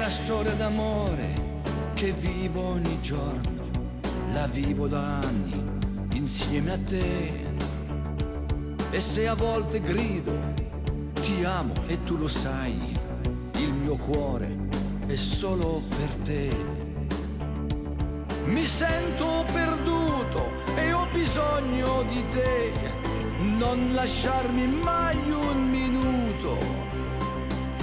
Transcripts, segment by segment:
una storia d'amore che vivo ogni giorno, la vivo da anni insieme a te. E se a volte grido ti amo e tu lo sai, il mio cuore è solo per te. Mi sento perduto e ho bisogno di te, non lasciarmi mai un minuto.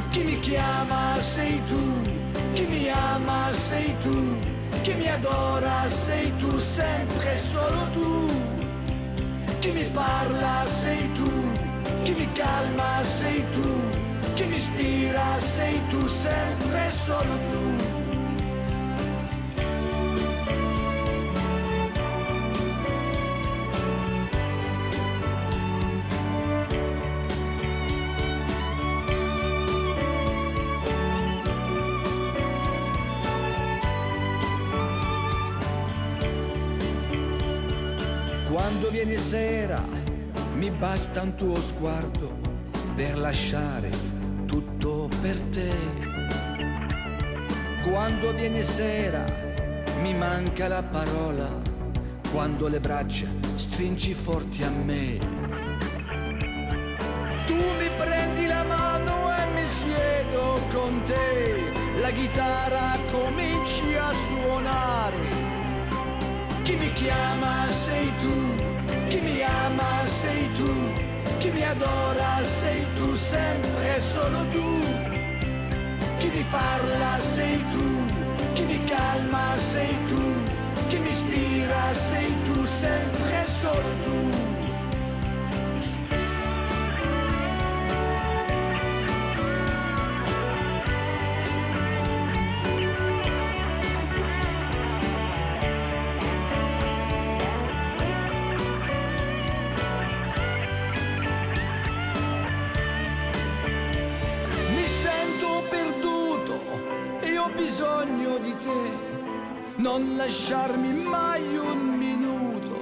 Chi mi chiama sei tu, chi mi ama sei tu, chi mi adora sei tu, sempre e solo tu. Chi mi parla sei tu, chi mi calma sei tu, chi mi ispira sei tu, sempre e solo tu. Quando viene sera mi basta un tuo sguardo per lasciare tutto per te. Quando viene sera mi manca la parola, quando le braccia stringi forti a me. Tu mi prendi la mano e mi siedo con te, la chitarra cominci a suonare. Chi mi chiama sei tu, chi mi ama sei tu, chi mi adora sei tu, sempre e solo tu. Chi mi parla sei tu, chi mi calma sei tu, chi mi ispira sei tu, sempre e solo tu. Ho bisogno di te, non lasciarmi mai un minuto.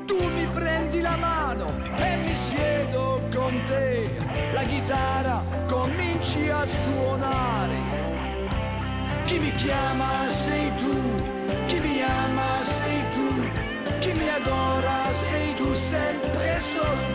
Tu mi prendi la mano e mi siedo con te, la chitarra cominci a suonare. Chi mi chiama sei tu, chi mi ama sei tu, chi mi adora sei tu, sempre e solo